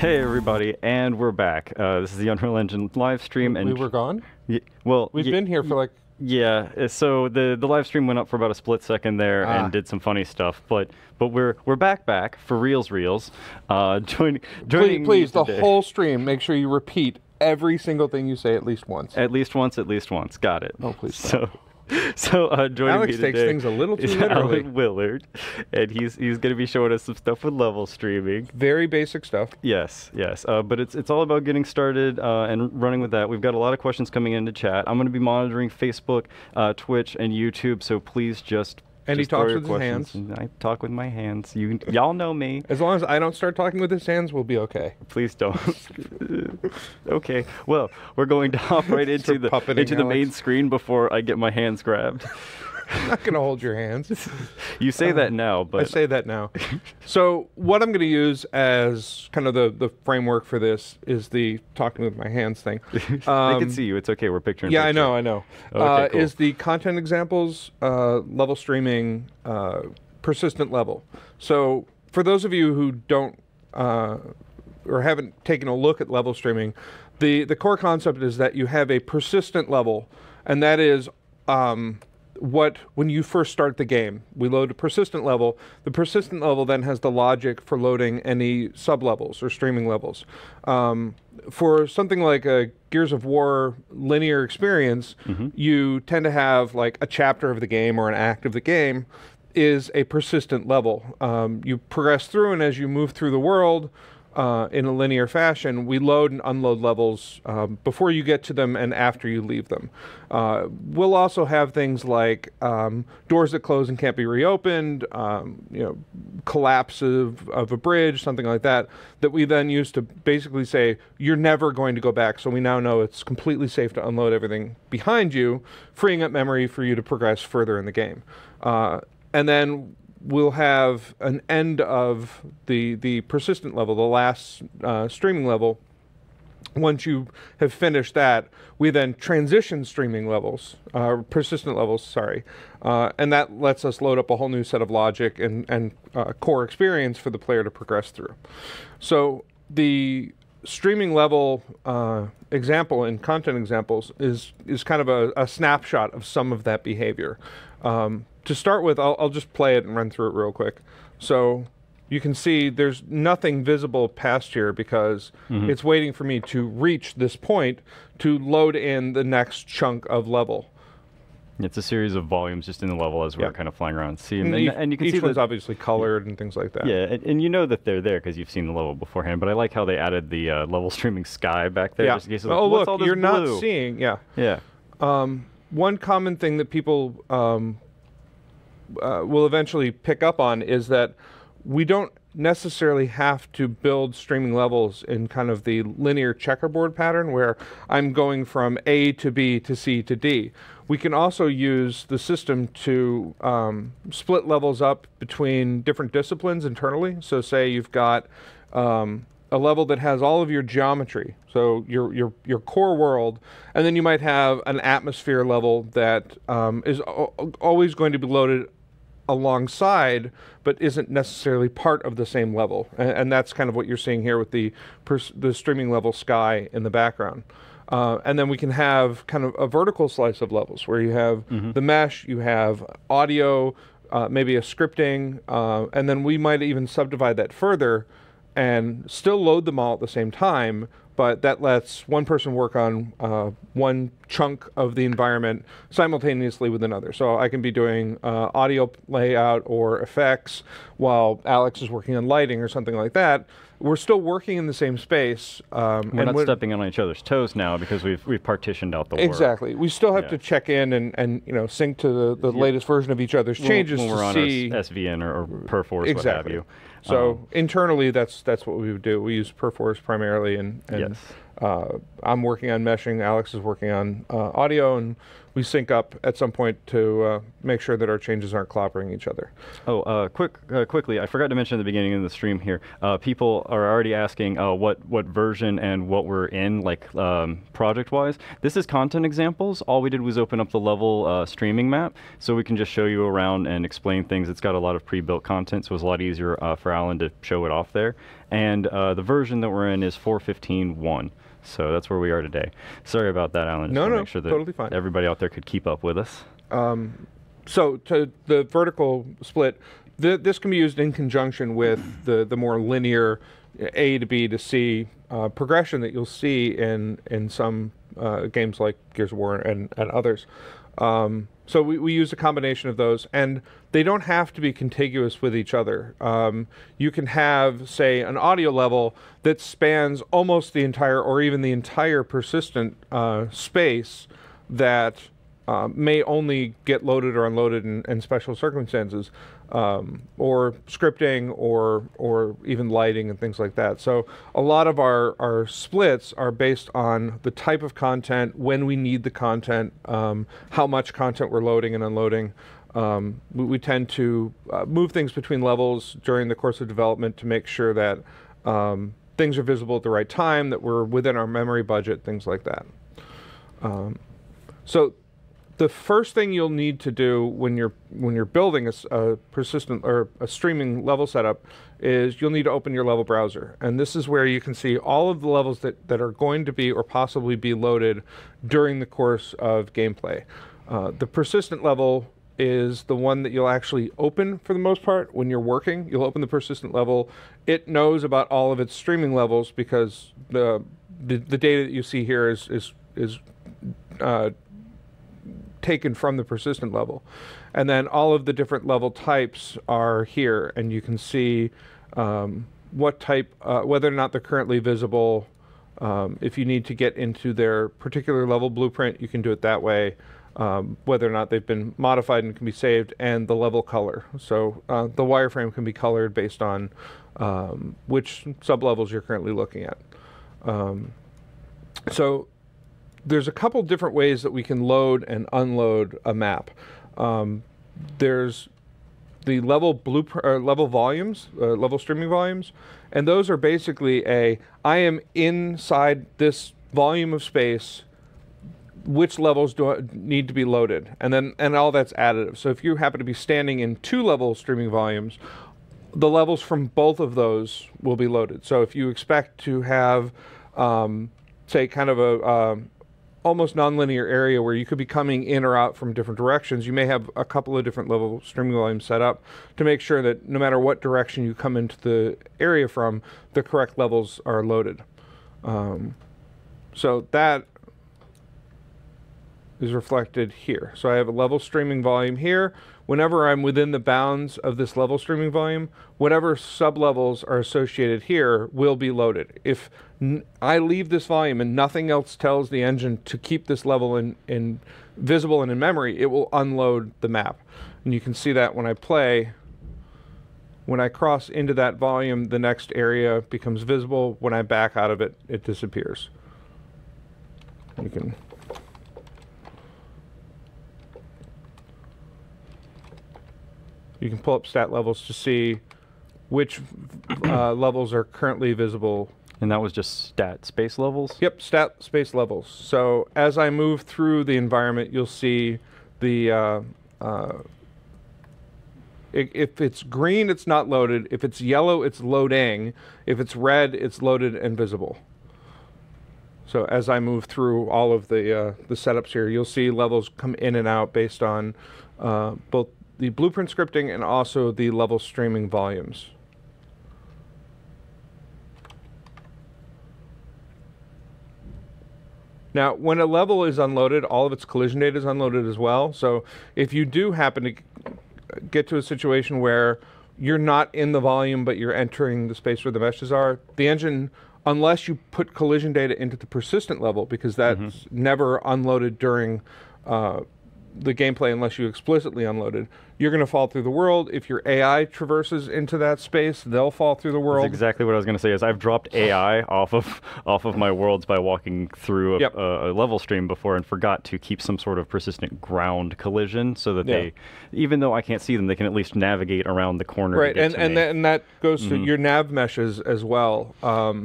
Hey everybody, and we're back. This is the Unreal Engine live stream, and We were gone? we've been here for like... Yeah. So the live stream went up for about a split second there and did some funny stuff, but we're back for reals. Joining Please, the today. whole stream, make sure you repeat every single thing you say at least once. At least once. Got it. Oh, please stop. So joining Alex me today takes things a little too is literally. Willard, and he's going to be showing us some stuff with level streaming. Very basic stuff. Yes. But it's all about getting started and running with that. We've got a lot of questions coming into chat. I'm going to be monitoring Facebook, Twitch, and YouTube, so please just. And he talks with his hands. I talk with my hands. Y'all know me. As long as I don't start talking with his hands, we'll be okay. Please don't. Okay. Well, we're going to hop right into the main screen before I get my hands grabbed. I'm not going to hold your hands. You say that now, but... I say that now. So what I'm going to use as kind of the framework for this is the talking with my hands thing. They can see you. It's okay. We're picturing. Yeah, picture. I know. Okay, cool. Is the content examples, level streaming, persistent level. So for those of you who don't or haven't taken a look at level streaming, the core concept is that you have a persistent level, and that is when you first start the game, we load a persistent level. The persistent level then has the logic for loading any sub-levels or streaming levels. For something like a Gears of War linear experience, you tend to have like a chapter of the game or an act of the game is a persistent level. You progress through, and as you move through the world, in a linear fashion, we load and unload levels before you get to them and after you leave them. We'll also have things like doors that close and can't be reopened, collapse of a bridge, something like that, that we then use to basically say, you're never going to go back. So we now know it's completely safe to unload everything behind you, freeing up memory for you to progress further in the game. And then we'll have an end of the persistent level, the last streaming level. Once you have finished that, we then transition streaming levels, persistent levels, sorry. And that lets us load up a whole new set of logic and core experience for the player to progress through. So the streaming level example and content examples is kind of a snapshot of some of that behavior. To start with, I'll just play it and run through it real quick. So you can see there's nothing visible past here because it's waiting for me to reach this point to load in the next chunk of level. It's a series of volumes just in the level as we're kind of flying around. See, and you can each see one's obviously colored and things like that. Yeah, and you know that they're there because you've seen the level beforehand. But I like how they added the level streaming sky back there. Yeah. Just in case Oh, what's look, all this you're blue? not seeing. Yeah. Yeah. One common thing that people will eventually pick up on is that we don't necessarily have to build streaming levels in kind of the linear checkerboard pattern where I'm going from A to B to C to D. We can also use the system to split levels up between different disciplines internally. So say you've got a level that has all of your geometry, so your core world, and then you might have an atmosphere level that is always going to be loaded alongside, but isn't necessarily part of the same level. And that's kind of what you're seeing here with the streaming level sky in the background. And then we can have kind of a vertical slice of levels where you have the mesh, you have audio, maybe a scripting, and then we might even subdivide that further and still load them all at the same time, but that lets one person work on one chunk of the environment simultaneously with another. So I can be doing audio layout or effects while Alex is working on lighting or something like that. We're still working in the same space. We're not stepping on each other's toes now because we've partitioned out the work. Exactly. We still have to check in and sync to the latest version of each other's changes when we're on see our SVN or Perforce, exactly. what have you. So internally, that's what we would do. We use Perforce primarily, and yes. I'm working on meshing. Alex is working on audio, and we sync up at some point to make sure that our changes aren't clobbering each other. Oh, quickly, I forgot to mention at the beginning of the stream here, people are already asking what version and what we're in, like project-wise. This is content examples. All we did was open up the level streaming map, so we can just show you around and explain things. It's got a lot of pre-built content, so it's a lot easier for Alan to show it off there. and the version that we're in is 4.15.1. So that's where we are today. Sorry about that, Alan. Just No, wanna no, make sure that totally fine. everybody out there could keep up with us. So to the vertical split, this can be used in conjunction with the more linear A to B to C progression that you'll see in some games like Gears of War and others. So we use a combination of those, and they don't have to be contiguous with each other. You can have, say, an audio level that spans almost the entire, or even the entire persistent space that may only get loaded or unloaded in special circumstances, or scripting, or even lighting and things like that. So a lot of our splits are based on the type of content, when we need the content, how much content we're loading and unloading. We tend to move things between levels during the course of development to make sure that things are visible at the right time, that we're within our memory budget, things like that. So the first thing you'll need to do when you're building a persistent or a streaming level setup is you'll need to open your level browser, and this is where you can see all of the levels that are going to be or possibly be loaded during the course of gameplay. The persistent level is the one that you'll actually open for the most part when you're working. You'll open the persistent level. It knows about all of its streaming levels because the data that you see here is taken from the persistent level. And then all of the different level types are here, and you can see what type, whether or not they're currently visible. If you need to get into their particular level blueprint, you can do it that way. Whether or not they've been modified and can be saved, and the level color. So the wireframe can be colored based on which sublevels you're currently looking at. So there's a couple different ways that we can load and unload a map. There's the level level volumes, level streaming volumes, and those are basically I am inside this volume of space. Which levels do I need to be loaded, and all that's additive. So if you happen to be standing in 2 level streaming volumes, the levels from both of those will be loaded. So if you expect to have, say, kind of a almost nonlinear area where you could be coming in or out from different directions, you may have a couple of different level streaming volumes set up to make sure that no matter what direction you come into the area from, the correct levels are loaded. So that is reflected here. So I have a level streaming volume here. Whenever I'm within the bounds of this level streaming volume, whatever sublevels are associated here will be loaded. If I leave this volume and nothing else tells the engine to keep this level in visible and in memory, it will unload the map. And you can see that when I play. When I cross into that volume, the next area becomes visible. When I back out of it, it disappears. You can pull up stat levels to see which levels are currently visible. And that was just stat space levels? Yep, stat space levels. So as I move through the environment, you'll see the if it's green, it's not loaded. If it's yellow, it's loading. If it's red, it's loaded and visible. So as I move through all of the setups here, you'll see levels come in and out based on both the blueprint scripting and also the level streaming volumes. Now, when a level is unloaded, all of its collision data is unloaded as well. So if you do happen to get to a situation where you're not in the volume, but you're entering the space where the meshes are, the engine, unless you put collision data into the persistent level, because that's never unloaded during the gameplay unless you explicitly unload it, you're going to fall through the world. If your AI traverses into that space, they'll fall through the world. That's exactly what I was going to say. Is I've dropped AI off of my worlds by walking through a level stream before and forgot to keep some sort of persistent ground collision so that they, even though I can't see them, they can at least navigate around the corner. Right, to get to me. And that goes to your nav meshes as well.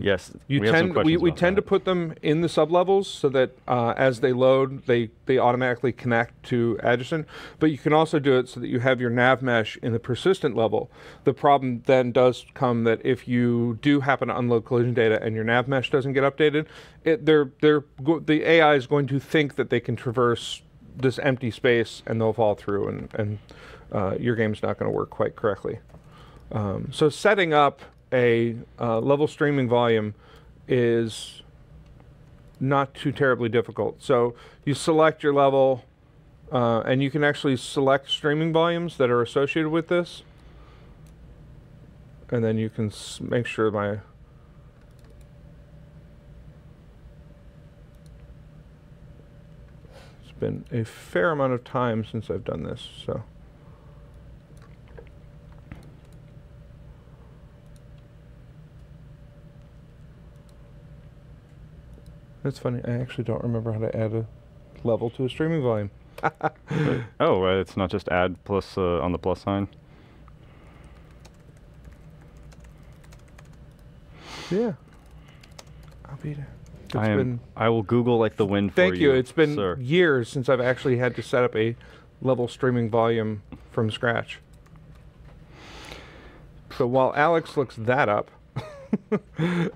Yes, we tend to put them in the sublevels so that as they load, they automatically connect to adjacent. But you can also do it so that you have your nav mesh in the persistent level, the problem then does come that if you do happen to unload collision data and your nav mesh doesn't get updated, the AI is going to think that they can traverse this empty space and they'll fall through, and your game's not going to work quite correctly. So setting up a level streaming volume is not too terribly difficult. So you select your level, and you can actually select streaming volumes that are associated with this. And then you can make sure it's been a fair amount of time since I've done this, so. It's funny, I actually don't remember how to add a level to a streaming volume. Oh, it's not just add plus on the plus sign? Yeah. I'll be there. I will Google like the wind for you. Thank you. It's been sir. years since I've actually had to set up a level streaming volume from scratch. So while Alex looks that up,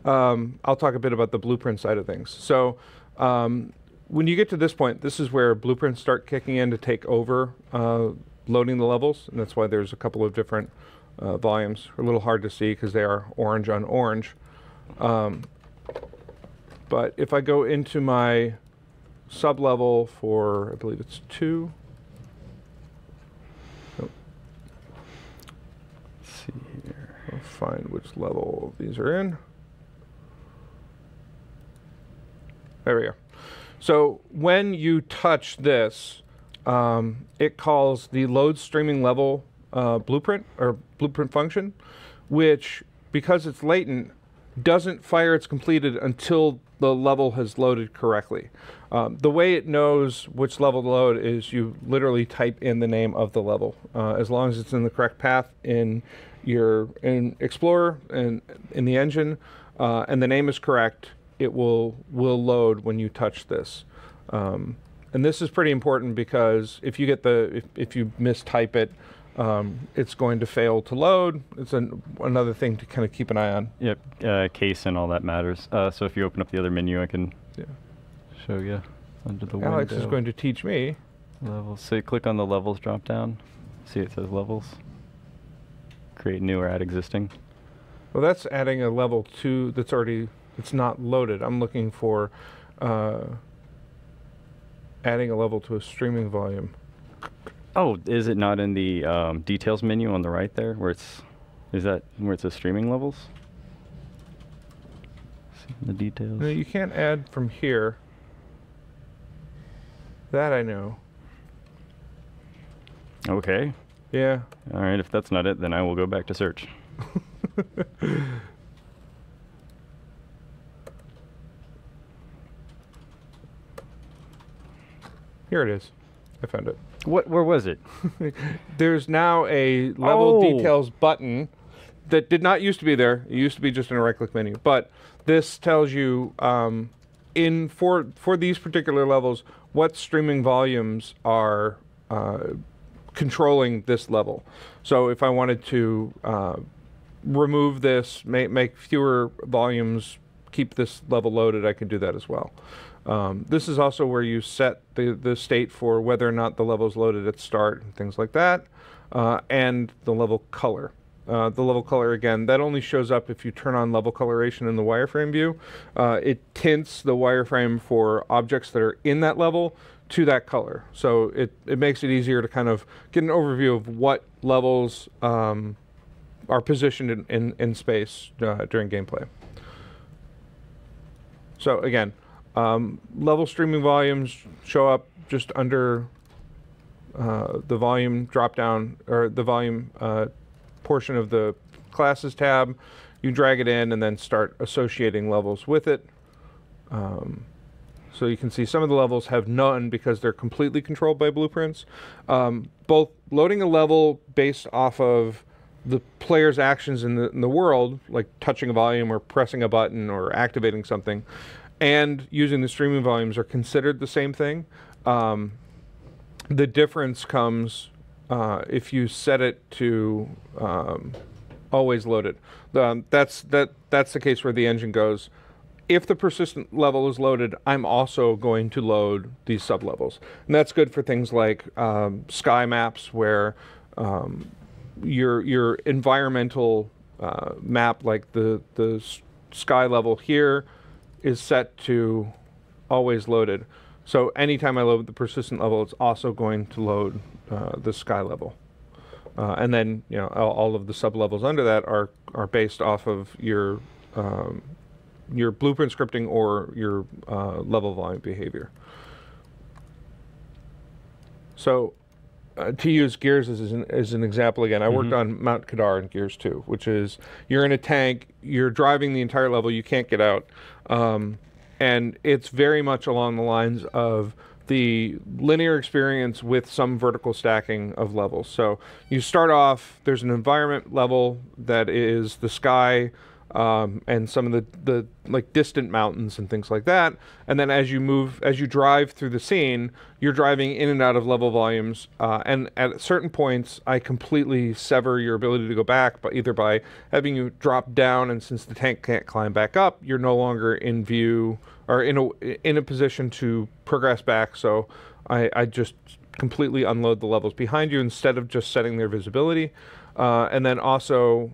I'll talk a bit about the blueprint side of things. So when you get to this point, this is where blueprints start kicking in to take over loading the levels, and that's why there's a couple of different volumes. They're a little hard to see because they are orange on orange. But if I go into my sub-level for, I believe it's 2. Oh. Let's see here. I'll find which level these are in. There we go. So when you touch this, it calls the load streaming level blueprint or blueprint function, which, because it's latent, doesn't fire its completed until the level has loaded correctly. The way it knows which level to load is you literally type in the name of the level. As long as it's in the correct path in Explorer and in the engine, and the name is correct, it will load when you touch this. And this is pretty important because if you get if you mistype it, it's going to fail to load. It's another thing to kind of keep an eye on. Yep, case and all that matters. So if you open up the other menu, I can show you under the window. Alex is going to teach me. Levels. So you click on the levels drop down. See it says levels. Create new or add existing. Well, that's adding a level 2 that's already, it's not loaded. I'm looking for adding a level to a streaming volume. Oh, is it not in the details menu on the right there, where is that where it says streaming levels? See the details. No, you can't add from here. That I know. Okay. Yeah. All right. If that's not it, then I will go back to search. Here it is. I found it. Where was it? There's now a level details button that did not used to be there. It used to be just in a right-click menu. But this tells you for these particular levels what streaming volumes are controlling this level. So if I wanted to remove this, make fewer volumes, keep this level loaded, I can do that as well. This is also where you set the state for whether or not the level is loaded at start and things like that, and the level color. The level color, again, that only shows up if you turn on level coloration in the wireframe view. It tints the wireframe for objects that are in that level to that color. So it makes it easier to kind of get an overview of what levels are positioned in space during gameplay. So again, level streaming volumes show up just under the volume drop-down, or the volume portion of the classes tab. You drag it in and then start associating levels with it. So you can see some of the levels have none because they're completely controlled by blueprints. Both loading a level based off of the player's actions in the world, like touching a volume or pressing a button or activating something, and using the streaming volumes are considered the same thing. The difference comes if you set it to always loaded. That's the case where the engine goes, if the persistent level is loaded, I'm also going to load these sublevels. And that's good for things like sky maps, where your environmental map, like the sky level here, is set to always loaded. So anytime I load the persistent level, it's also going to load the sky level. And then, you know, all of the sublevels under that are based off of your blueprint scripting or your level volume behavior. So to use Gears as an example again, I worked on Mount Kadar in Gears 2, which is you're in a tank, you're driving the entire level, you can't get out. And it's very much along the lines of the linear experience with some vertical stacking of levels. So you start off, there's an environment level that is the sky, and some of the like distant mountains and things like that. And then as you drive through the scene, you're driving in and out of level volumes. And at certain points, I completely sever your ability to go back, but either by having you drop down, and since the tank can't climb back up, you're no longer in view or in a position to progress back. So I just completely unload the levels behind you instead of just setting their visibility. And then also,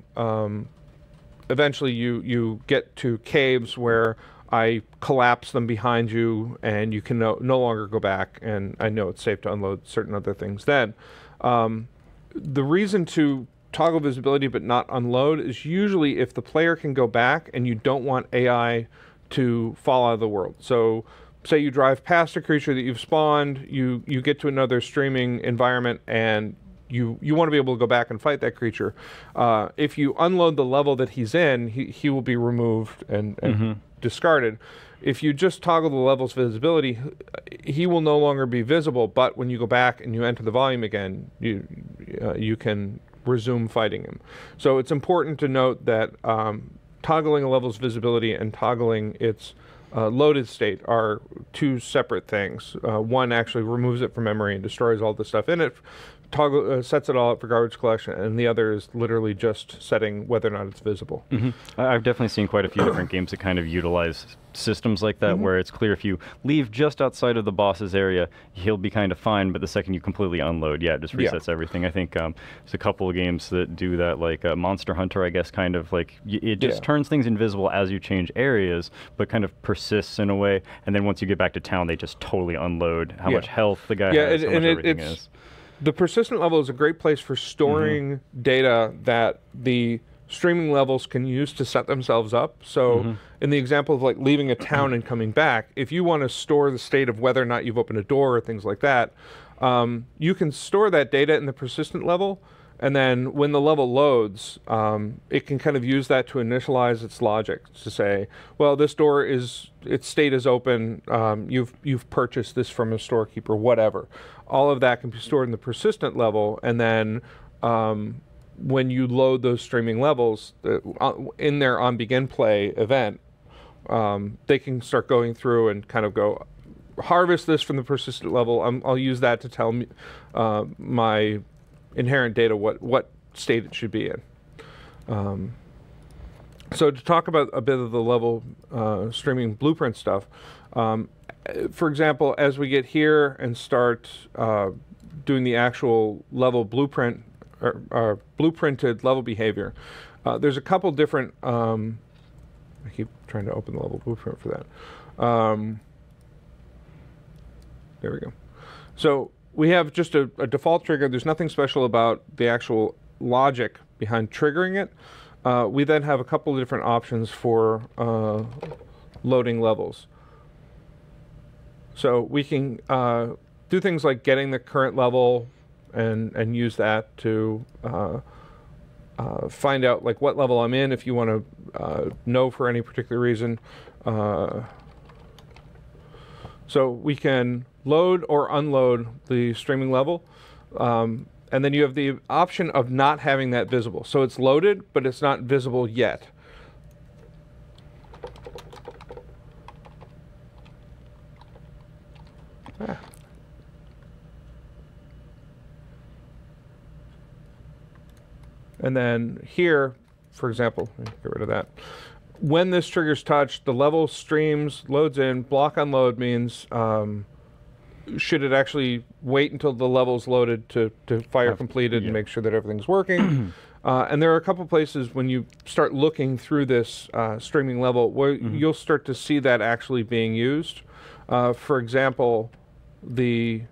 eventually you get to caves where I collapse them behind you, and you can no longer go back, and I know it's safe to unload certain other things then. The reason to toggle visibility but not unload is usually if the player can go back and you don't want AI to fall out of the world. So say you drive past a creature that you've spawned, you get to another streaming environment, and you want to be able to go back and fight that creature. If you unload the level that he's in, he will be removed and discarded. If you just toggle the level's visibility, he will no longer be visible, but when you go back and you enter the volume again, you can resume fighting him. So it's important to note that toggling a level's visibility and toggling its loaded state are two separate things. One actually removes it from memory and destroys all the stuff in it, sets it all up for garbage collection, and the other is literally just setting whether or not it's visible. I've definitely seen quite a few different games that kind of utilize systems like that, where it's clear if you leave just outside of the boss's area, he'll be kind of fine, but the second you completely unload, it just resets everything. I think there's a couple of games that do that, like Monster Hunter, I guess, kind of like it just turns things invisible as you change areas, but kind of persists in a way, and then once you get back to town, they just totally unload how much health the guy has, how much everything is. The persistent level is a great place for storing data that the streaming levels can use to set themselves up. So in the example of like leaving a town and coming back, if you want to store the state of whether or not you've opened a door or things like that, you can store that data in the persistent level, and then when the level loads, it can kind of use that to initialize its logic to say, well, this door its state is open, you've purchased this from a storekeeper, whatever. All of that can be stored in the persistent level, and then when you load those streaming levels in their on begin play event, they can start going through and kind of go, harvest this from the persistent level. I'll use that to tell me my inherent data what state it should be in. So to talk about a bit of the level streaming blueprint stuff, for example, as we get here and start doing the actual level blueprint or blueprinted level behavior, there's a couple different. I keep trying to open the level blueprint for that. There we go. So we have just a default trigger. There's nothing special about the actual logic behind triggering it. We then have a couple of different options for loading levels. So we can do things like getting the current level and use that to find out like what level I'm in if you want to know for any particular reason. So we can load or unload the streaming level. And then you have the option of not having that visible. So it's loaded, but it's not visible yet. And then here, for example, get rid of that. When this trigger's touched, the level streams, loads in. Block unload means should it actually wait until the level's loaded to fire completed and make sure that everything's working. And there are a couple places when you start looking through this streaming level where you'll start to see that actually being used. For example, the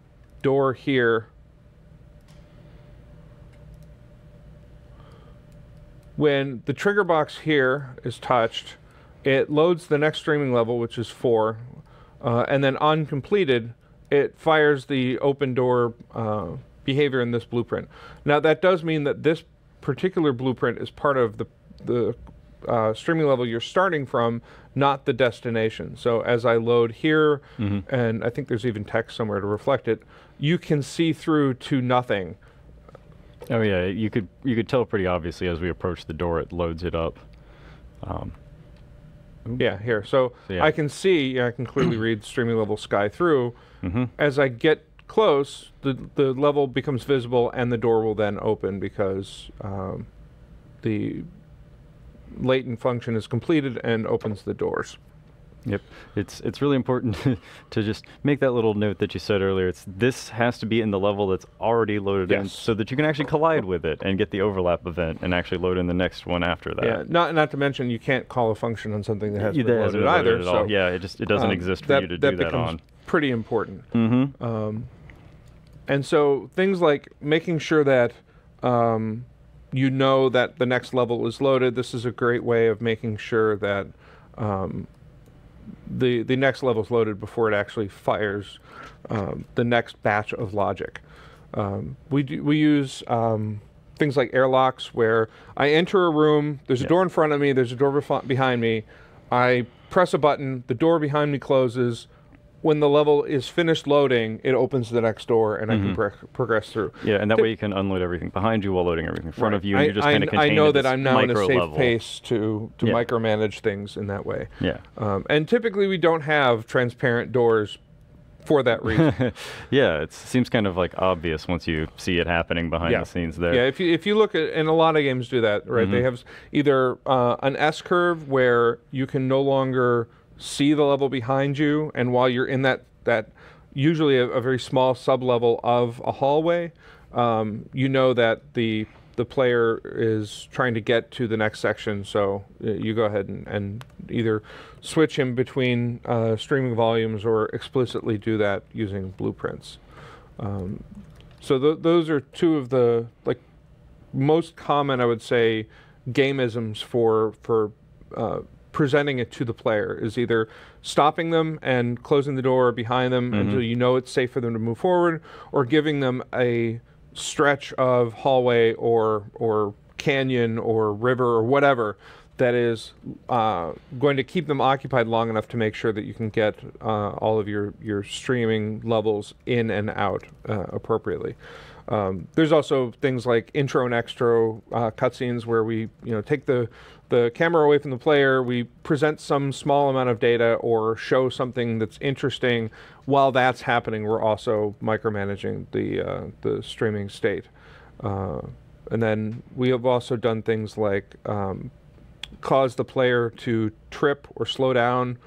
door here. When the trigger box here is touched, it loads the next streaming level, which is 4, and then on completed, it fires the open door behavior in this blueprint. Now that does mean that this particular blueprint is part of the streaming level you're starting from, not the destination. So as I load here, and I think there's even text somewhere to reflect it, you can see through to nothing. Oh yeah, you could tell pretty obviously as we approach the door, it loads it up. Yeah, here. So yeah. I can see, I can clearly read streaming level sky through. As I get close, the level becomes visible and the door will then open because the latent function is completed and opens the doors. Yep, it's really important to just make that little note that you said earlier. This has to be in the level that's already loaded in, so that you can actually collide with it and get the overlap event and actually load in the next one after that. Yeah, not to mention you can't call a function on something that hasn't been loaded either. At all. Yeah, it doesn't exist for you to do that on. Pretty important. And so things like making sure that you know that the next level is loaded. This is a great way of making sure that the next level is loaded before it actually fires the next batch of logic. We use things like airlocks where I enter a room, there's a door in front of me, there's a door behind me, I press a button, the door behind me closes. When the level is finished loading, it opens the next door, and I can progress through. Yeah, and that way you can unload everything behind you while loading everything in front of you, and you're just kind of contained I know at that this I'm now in a safe level. pace to micromanage things in that way. Yeah. And typically we don't have transparent doors for that reason. Yeah, it seems kind of like obvious once you see it happening behind the scenes there. Yeah, if you look at, and a lot of games do that, right? They have either an S-curve where you can no longer see the level behind you, and while you're in that usually a very small sub-level of a hallway, you know that the player is trying to get to the next section, so you go ahead and either switch him between streaming volumes or explicitly do that using blueprints. So those are two of the most common, I would say, gameisms for presenting it to the player, is either stopping them and closing the door behind them until you know it's safe for them to move forward, or giving them a stretch of hallway or canyon or river or whatever that is going to keep them occupied long enough to make sure that you can get all of your streaming levels in and out appropriately. There's also things like intro and extra cutscenes where we take the camera away from the player, we present some small amount of data or show something that's interesting. While that's happening, we're also micromanaging the streaming state. And then we have also done things like cause the player to trip or slow down,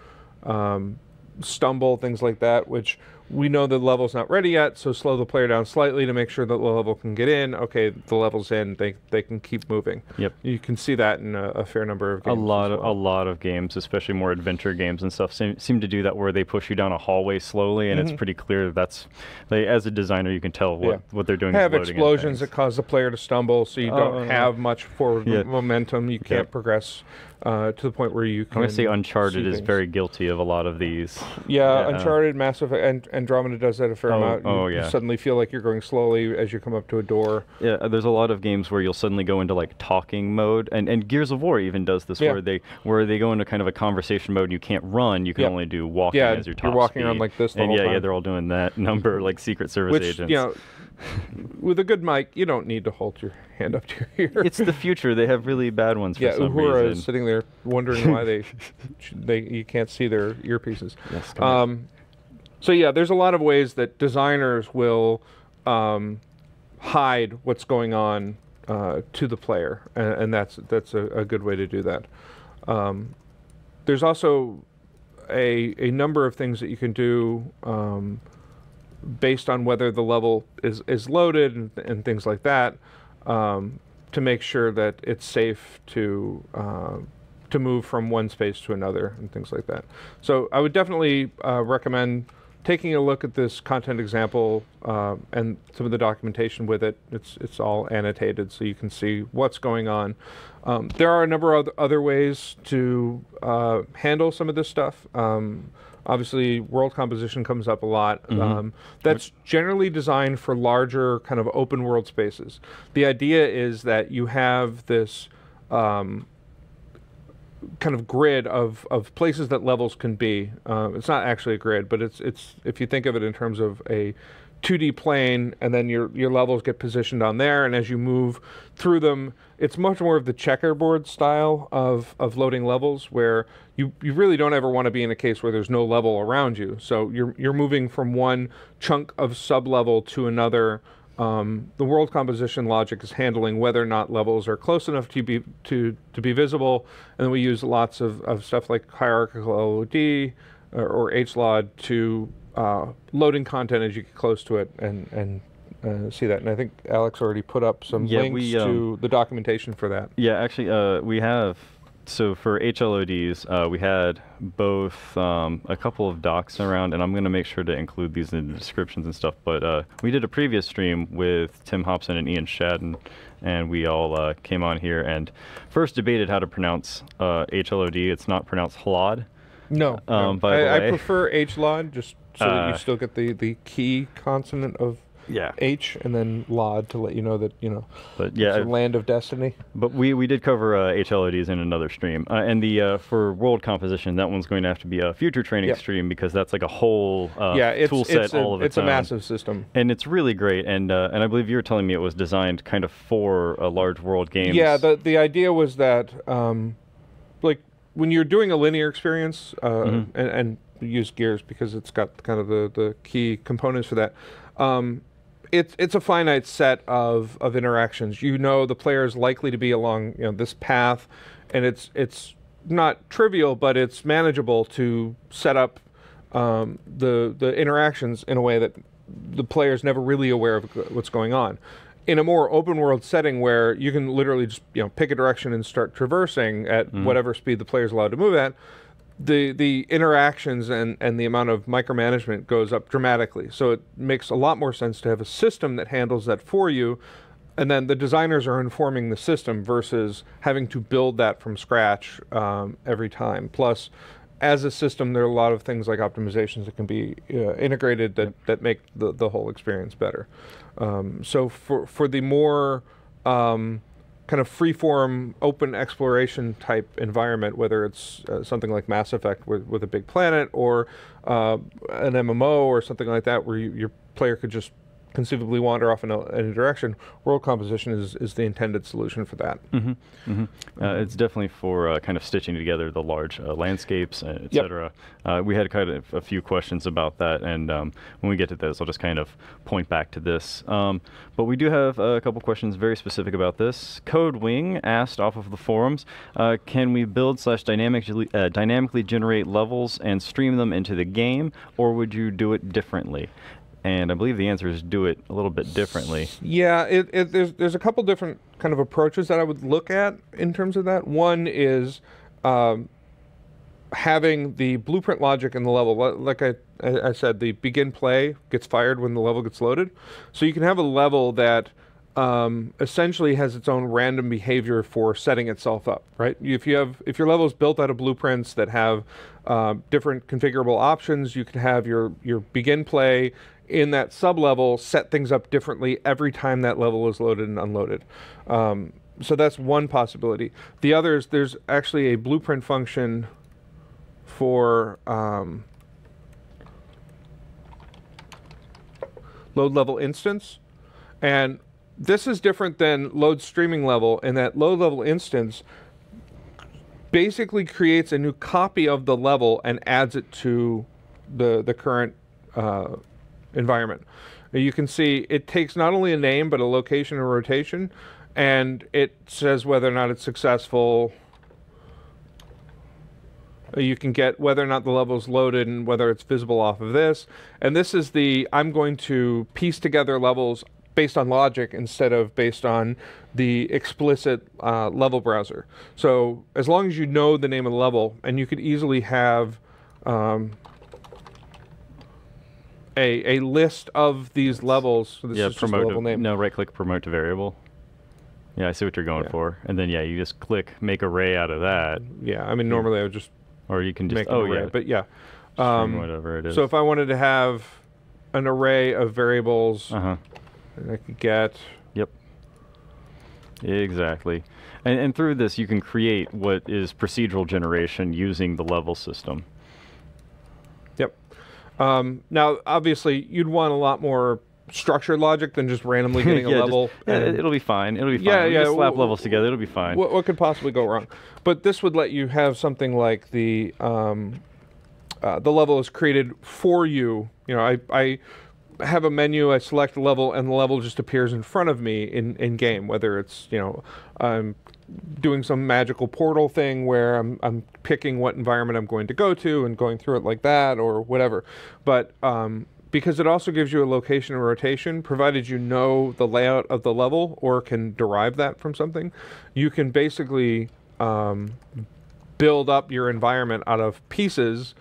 stumble, things like that, which we know the level's not ready yet, so slow the player down slightly to make sure that the level can get in. Okay, the level's in, they can keep moving. Yep. You can see that in a fair number of games. A lot of games, especially more adventure games and stuff, seem to do that, where they push you down a hallway slowly, and it's pretty clear that's, as a designer, you can tell what they're doing. Have explosions that cause the player to stumble, so you don't have much forward momentum. You can't progress to the point where you can. I'm going to say Uncharted is very guilty of a lot of these. Yeah, Uncharted, Mass Effect, and Andromeda does that a fair amount. You suddenly feel like you're going slowly as you come up to a door. Yeah, there's a lot of games where you'll suddenly go into like talking mode, and Gears of War even does this, where they go into kind of a conversation mode and you can't run, you can only do walking as your top you're walking speed. Around like this the whole time. Yeah, they're all doing that number, like Secret Service agents. With a good mic, you don't need to hold your hand up to your ear. It's the future. They have really bad ones for some Uhura reason. Is sitting there wondering why you can't see their earpieces. Yes, so there's a lot of ways that designers will hide what's going on to the player, and that's a good way to do that. There's also a number of things that you can do based on whether the level is loaded and things like that, to make sure that it's safe to move from one space to another and things like that. So I would definitely recommend taking a look at this content example and some of the documentation with it. It's all annotated so you can see what's going on. There are a number of other ways to handle some of this stuff. Obviously, world composition comes up a lot. That's generally designed for larger kind of open world spaces. The idea is that you have this kind of grid of places that levels can be. It's not actually a grid, but it's if you think of it in terms of a 2D plane, and then your levels get positioned on there, and as you move through them, it's much more of the checkerboard style of loading levels, where you really don't ever want to be in a case where there's no level around you. So you're moving from one chunk of sub-level to another. The world composition logic is handling whether or not levels are close enough to be visible, and then we use lots of stuff like hierarchical LOD or HLOD to loading content as you get close to it and see that. And I think Alex already put up some links to the documentation for that. Yeah, actually, we have. So for HLODs, we had both a couple of docs around, and I'm going to make sure to include these in the descriptions and stuff. But we did a previous stream with Tim Hobson and Ian Shadden, and we all came on here and first debated how to pronounce HLOD. It's not pronounced HLOD. No, by the way. I prefer HLOD, just so that you still get the key consonant of H, and then LOD to let you know that, but yeah, it's a land of destiny. But we did cover HLODs in another stream. And the for world composition, that one's going to have to be a future training stream, because that's like a whole tool set all of its own. It's a massive system. And it's really great. And I believe you were telling me it was designed kind of for a large world game. Yeah, the idea was that, like, when you're doing a linear experience, and use Gears because it's got kind of the key components for that, it's a finite set of interactions. The player is likely to be along this path, and it's not trivial, but it's manageable to set up the interactions in a way that the player is never really aware of what's going on. In a more open world setting where you can literally just pick a direction and start traversing at whatever speed the player is allowed to move at, the interactions and the amount of micromanagement goes up dramatically. So it makes a lot more sense to have a system that handles that for you, and then the designers are informing the system versus having to build that from scratch every time. Plus, as a system, there are a lot of things like optimizations that can be integrated that make the whole experience better. So for the more kind of free-form, open exploration type environment, whether it's something like Mass Effect with a big planet, or an MMO or something like that, where your player could just conceivably wander off in a direction, world composition is the intended solution for that. It's definitely for kind of stitching together the large landscapes, etc. We had kind of a few questions about that, and when we get to this, I'll just kind of point back to this. But we do have a couple questions very specific about this. Code Wing asked off of the forums, can we build / dynamically generate levels and stream them into the game, or would you do it differently? And I believe the answer is do it a little bit differently. Yeah, there's a couple different kind of approaches that I would look at in terms of that. One is having the blueprint logic in the level. Like I said, the begin play gets fired when the level gets loaded. So you can have a level that essentially has its own random behavior for setting itself up, right? If your level is built out of blueprints that have different configurable options, you can have your begin play in that sub-level set things up differently every time that level is loaded and unloaded. So that's one possibility. The other is there's actually a blueprint function for load level instance. And this is different than load streaming level in that load level instance basically creates a new copy of the level and adds it to the current environment. You can see it takes not only a name but a location and rotation, and it says whether or not it's successful. You can get whether or not the level is loaded and whether it's visible off of this. And this is the, I'm going to piece together levels based on logic instead of based on the explicit level browser. So as long as you know the name of the level, and you could easily have a list of these levels. So this is just a level name. No, right-click promote to variable. Yeah, I see what you're going for. And then, yeah, you just click make array out of that. Yeah, I mean, normally I would just or you can just make an array, yeah, but yeah. Whatever it is. So if I wanted to have an array of variables, I could get. Yep. Exactly. And through this, you can create what is procedural generation using the level system. Yep. Now, obviously, you'd want a lot more structured logic than just randomly getting a level. It'll be fine. It'll be fine. Yeah, Just slap levels together. It'll be fine. What could possibly go wrong? But this would let you have something like the level is created for you. You know, I have a menu, I select a level, and the level just appears in front of me in game. Whether it's, you know, I'm doing some magical portal thing where I'm picking what environment I'm going to go to and going through it like that, or whatever. But because it also gives you a location and rotation, provided you know the layout of the level or can derive that from something, you can basically build up your environment out of pieces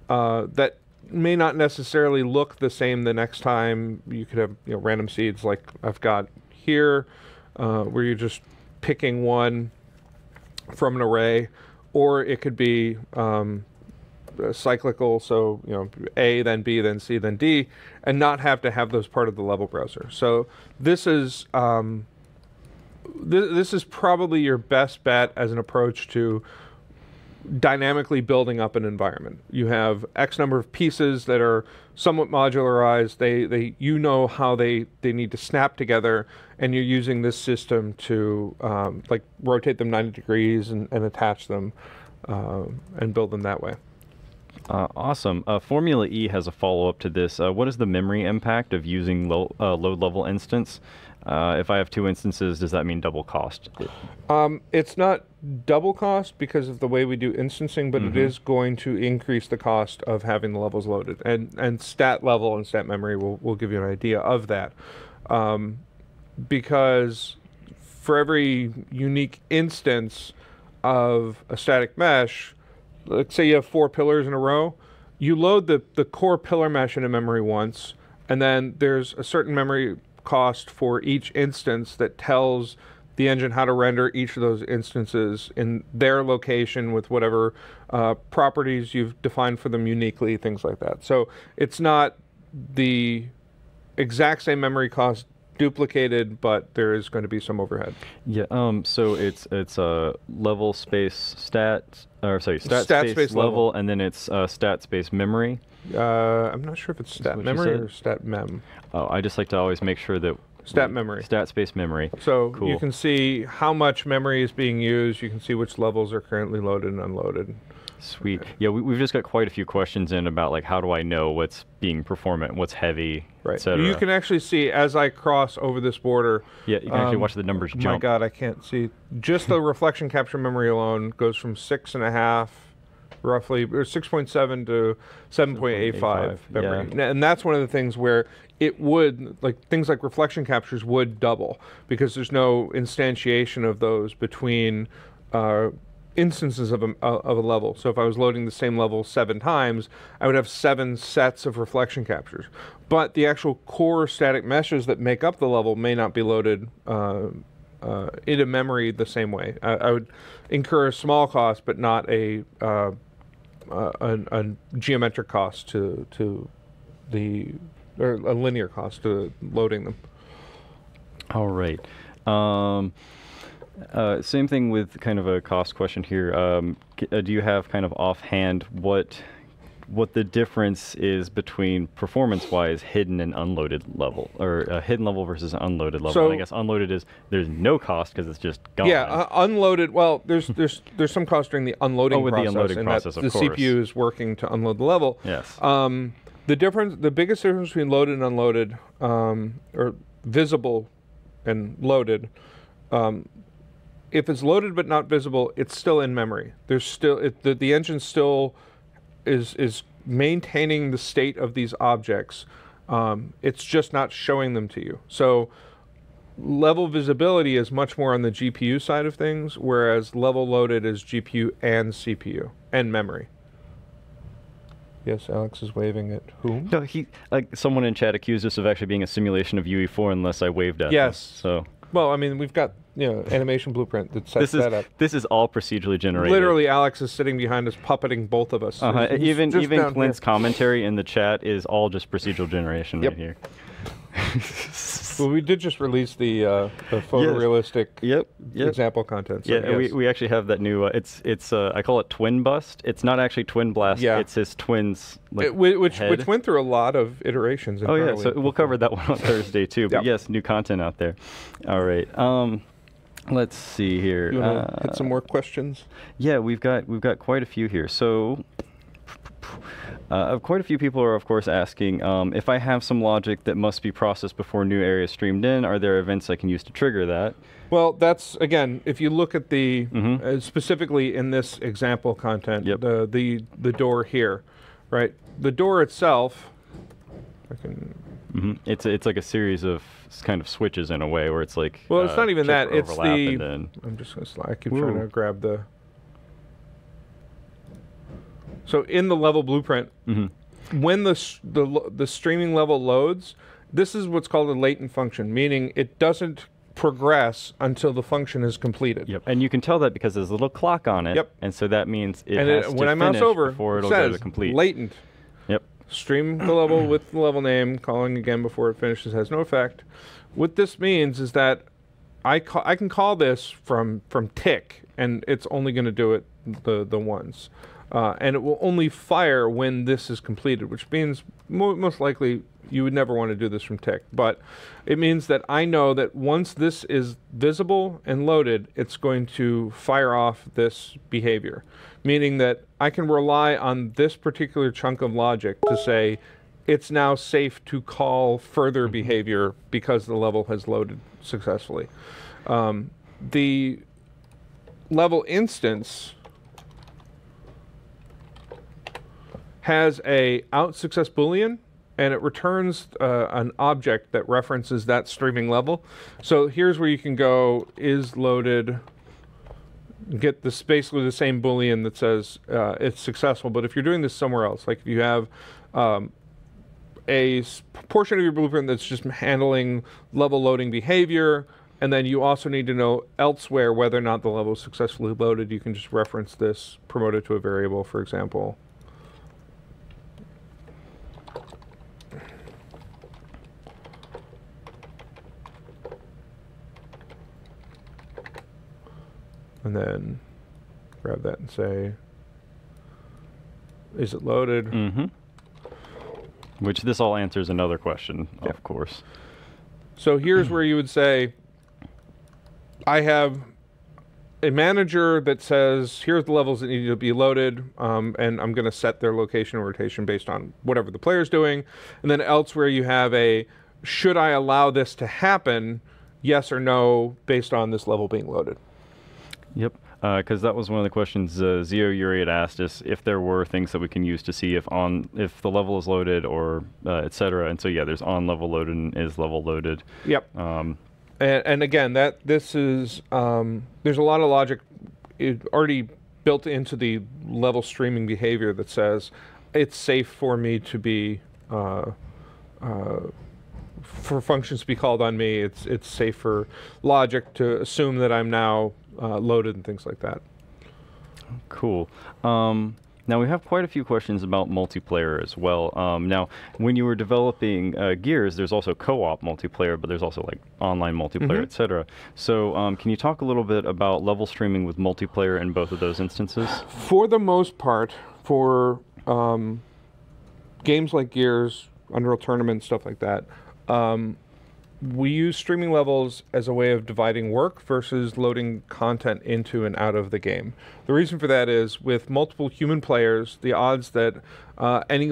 that may not necessarily look the same the next time. You could have, you know, random seeds like I've got here, where you're just picking one from an array, or it could be cyclical, so, you know, A, then B, then C, then D, and not have to have those part of the level browser. So this is this is probably your best bet as an approach to dynamically building up an environment. You have X number of pieces that are somewhat modularized. They you know how they need to snap together, and you're using this system to like rotate them 90 degrees and attach them and build them that way. Awesome. Formula E has a follow-up to this. What is the memory impact of using low-level instance? If I have two instances, does that mean double cost? It's not double cost because of the way we do instancing, but it is going to increase the cost of having the levels loaded. And stat level and stat memory will give you an idea of that. Because for every unique instance of a static mesh, let's say you have 4 pillars in a row, you load the core pillar mesh into memory once, and then there's a certain memory cost for each instance that tells the engine how to render each of those instances in their location with whatever properties you've defined for them uniquely, things like that. So it's not the exact same memory cost duplicated, but there is going to be some overhead. Yeah. So it's a level space stat, or sorry, stat space level, and then it's stat space memory. I'm not sure if it's stat memory or stat mem. Oh, I just like to always make sure that stat memory. Stat space memory. So cool. You can see how much memory is being used. You can see which levels are currently loaded and unloaded. Sweet. Yeah, we've just got quite a few questions in about like how do I know what's being performant, what's heavy, right. etc. You can actually see as I cross over this border. Yeah, you can actually watch the numbers jump. Oh my God, I can't see. Just the reflection capture memory alone goes from 6.5, roughly, or 6.7 to 7.85 memory. Yeah. And that's one of the things where it would, like things like reflection captures would double because there's no instantiation of those between instances of a level. So if I was loading the same level 7 times, I would have 7 sets of reflection captures. But the actual core static meshes that make up the level may not be loaded into memory the same way. I would incur a small cost, but not a geometric cost to the, or a linear cost to loading them. All right. Same thing with kind of a cost question here. Do you have kind of offhand what the difference is between performance-wise hidden and unloaded level, or a hidden level versus an unloaded level? So, and I guess unloaded is there's no cost because it's just gone. Yeah, unloaded. Well, there's some cost during the unloading process. The unloading process, of course. The CPU is working to unload the level. Yes. The biggest difference between loaded and unloaded, or visible and loaded, if it's loaded but not visible, it's still in memory. There's still the engine still is maintaining the state of these objects. It's just not showing them to you. So level visibility is much more on the GPU side of things, whereas level loaded is GPU and CPU and memory. Yes, Alex is waving at whom? No, someone in chat accused us of actually being a simulation of UE4 unless I waved at them. So. Well, I mean, we've got animation blueprint that sets that up. This is all procedurally generated. Literally, Alex is sitting behind us, puppeting both of us. Even Clint's commentary in the chat is all just procedural generation right here. Well, we did just release the photorealistic example content. So we actually have that new. It's I call it Twin Bust. It's not actually Twin Blast. Yeah. It's his twins. Which went through a lot of iterations. Oh yeah, so we'll cover that one on Thursday too. But yes, new content out there. All right. Let's see here. You want to hit some more questions? Yeah, we've got quite a few here. So. Quite a few people are, of course, asking if I have some logic that must be processed before new areas streamed in, are there events I can use to trigger that? Well, that's, again, if you look at the, specifically in this example content, the door here, right? The door itself, I can... It's like a series of kind of switches in a way where it's like... Well, it's not even that. It's the... Then... I'm just going to slide. I keep trying to grab the... So in the level blueprint, when the streaming level loads, this is what's called a latent function, meaning it doesn't progress until the function is completed. Yep, and you can tell that because there's a little clock on it. Yep. And so that means it has to when I mouse over, before it'll says go to complete. Latent. Yep. Stream the level with the level name, calling again before it finishes has no effect. What this means is that I can call this from tick, and it's only going to do it the once. And it will only fire when this is completed, which means most likely you would never want to do this from tick. But it means that I know that once this is visible and loaded, it's going to fire off this behavior, meaning that I can rely on this particular chunk of logic to say it's now safe to call further behavior because the level has loaded successfully. The level instance has a out success boolean, and it returns an object that references that streaming level. So here's where you can go is loaded, get this basically the same boolean that says it's successful. But if you're doing this somewhere else, like if you have a portion of your blueprint that's just handling level loading behavior, and then you also need to know elsewhere whether or not the level is successfully loaded, you can just reference this, promote it to a variable, for example. And then grab that and say, is it loaded? Which this all answers another question, of course. So here's where you would say, I have a manager that says, here's the levels that need to be loaded, and I'm going to set their location and rotation based on whatever the player's doing. And then elsewhere you have a, should I allow this to happen, yes or no, based on this level being loaded. Yep, because that was one of the questions Zio Yuri had asked us if there were things that we can use to see if the level is loaded or etc. And so yeah, there's on level loaded and is level loaded. Yep. And again, this is there's a lot of logic already built into the level streaming behavior that says it's safe for me to be for functions to be called on me. It's safe for logic to assume that I'm now loaded and things like that. Cool. Now we have quite a few questions about multiplayer as well. Now, when you were developing Gears, there's also co-op multiplayer, but there's also like online multiplayer, etc. So can you talk a little bit about level streaming with multiplayer in both of those instances? For the most part, for games like Gears, Unreal Tournament, stuff like that, we use streaming levels as a way of dividing work versus loading content into and out of the game. The reason for that is with multiple human players, the odds that any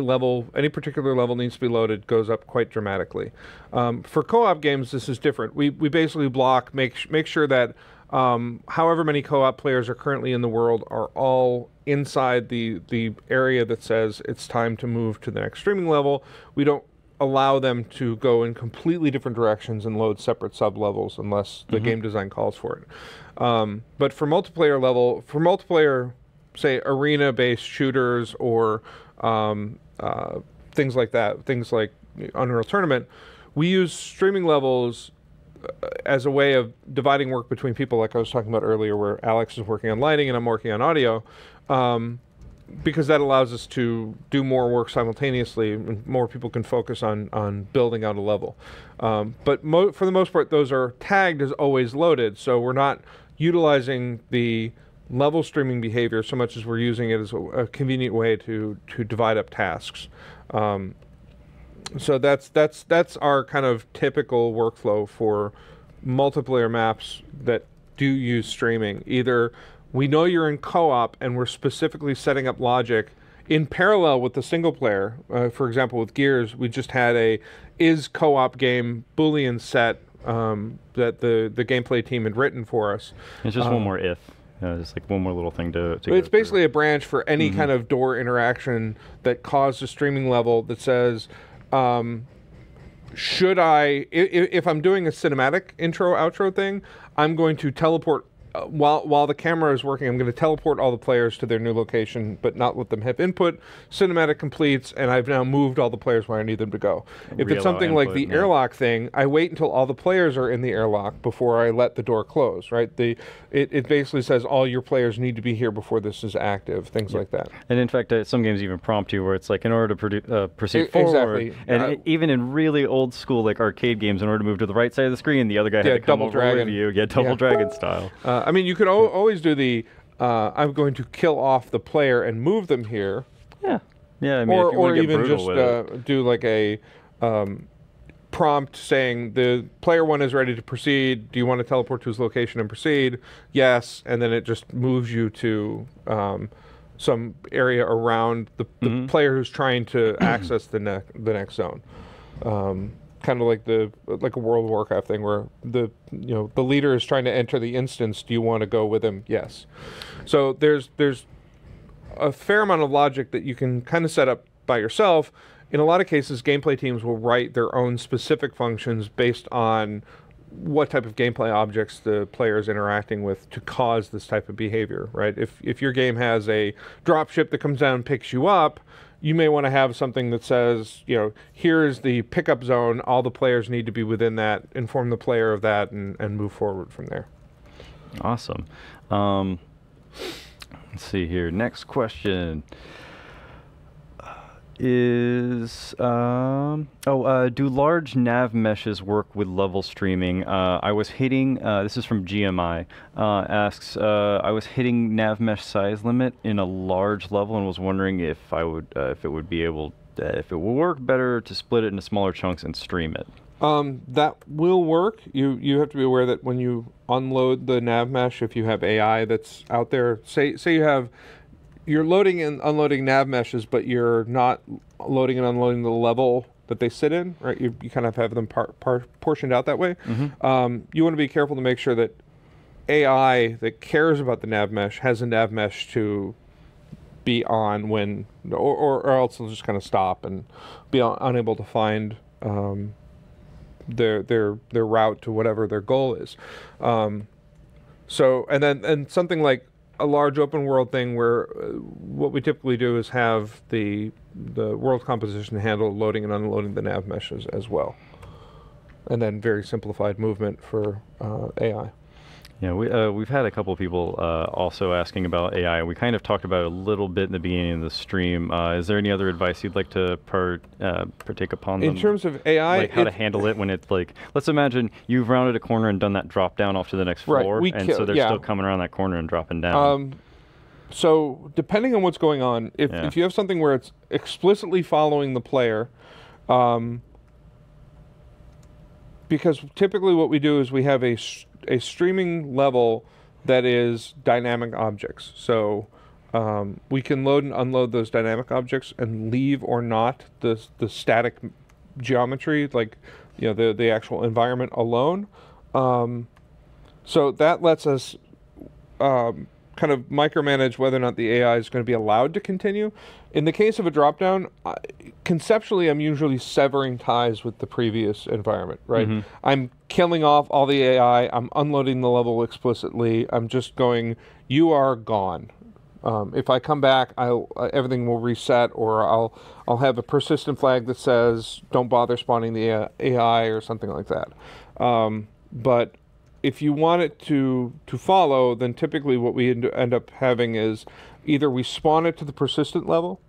particular level needs to be loaded goes up quite dramatically. For co-op games, this is different. We basically make sure that however many co-op players are currently in the world are all inside the area that says it's time to move to the next streaming level. We don't allow them to go in completely different directions and load separate sub-levels unless the game design calls for it. But for multiplayer, say, arena-based shooters or things like that, things like Unreal Tournament, we use streaming levels as a way of dividing work between people, like I was talking about earlier, where Alex is working on lighting and I'm working on audio. Because that allows us to do more work simultaneously, and more people can focus on building out a level. But for the most part, those are tagged as always loaded, so we're not utilizing the level streaming behavior so much as we're using it as a convenient way to divide up tasks. So that's our kind of typical workflow for multiplayer maps that do use streaming. Either we know you're in co-op and we're specifically setting up logic in parallel with the single player. For example, with Gears, we just had a is co-op game Boolean set that the gameplay team had written for us. It's just one more if. Just like one more little thing to It's basically a branch for any kind of door interaction that caused a streaming level that says, should I, if I'm doing a cinematic intro-outro thing, I'm going to teleport while the camera is working, I'm going to teleport all the players to their new location, but not let them have input. Cinematic completes, and I've now moved all the players where I need them to go. If it's something like the airlock thing, I wait until all the players are in the airlock before I let the door close, right? It basically says all your players need to be here before this is active, things like that. And in fact, some games even prompt you where it's like, in order to proceed forward, exactly. And even in really old school like arcade games, in order to move to the right side of the screen, the other guy had to come over with you. Double Dragon style. I mean, you could always do the, I'm going to kill off the player and move them here. Yeah. I mean, or even just do like a prompt saying the player one is ready to proceed. Do you want to teleport to his location and proceed? Yes. And then it just moves you to some area around the player who's trying to access the next zone. Kind of like a World of Warcraft thing where the leader is trying to enter the instance. Do you want to go with him? Yes. So there's a fair amount of logic that you can kind of set up by yourself. In a lot of cases, gameplay teams will write their own specific functions based on what type of gameplay objects the player is interacting with to cause this type of behavior, right? If your game has a dropship that comes down and picks you up, you may want to have something that says, here's the pickup zone, all the players need to be within that, inform the player of that, and move forward from there. Awesome. Let's see here. Next question is, do large nav meshes work with level streaming? I was hitting, this is from GMI, asks, I was hitting nav mesh size limit in a large level and was wondering if it would work better to split it into smaller chunks and stream it. That will work. You have to be aware that when you unload the nav mesh, if you have AI that's out there, say you're loading and unloading nav meshes, but you're not loading and unloading the level that they sit in, right? You kind of have them portioned out that way. You want to be careful to make sure that AI that cares about the nav mesh has a nav mesh to be on when, or else it'll just kind of stop and be unable to find their route to whatever their goal is. So, and something like a large open world thing where what we typically do is have the world composition handle loading and unloading the nav meshes as well. And then very simplified movement for AI. Yeah, we've had a couple of people also asking about AI. We kind of talked about it a little bit in the beginning of the stream. Is there any other advice you'd like to partake upon them? In terms of AI, like how to handle it when it's like, let's imagine you've rounded a corner and done that drop down off to the next floor, so they're still coming around that corner and dropping down. So depending on what's going on, if you have something where it's explicitly following the player, because typically what we do is we have a streaming level that is dynamic objects. So we can load and unload those dynamic objects and leave or not the static geometry, like the actual environment alone. So that lets us kind of micromanage whether or not the AI is going to be allowed to continue. In the case of a dropdown, conceptually, I'm usually severing ties with the previous environment, right? Mm-hmm. I'm killing off all the AI. I'm unloading the level explicitly. I'm just going, you are gone. If I come back, everything will reset, or I'll have a persistent flag that says, don't bother spawning the AI or something like that. But if you want it to follow, then typically what we end up having is either we spawn it to the persistent level.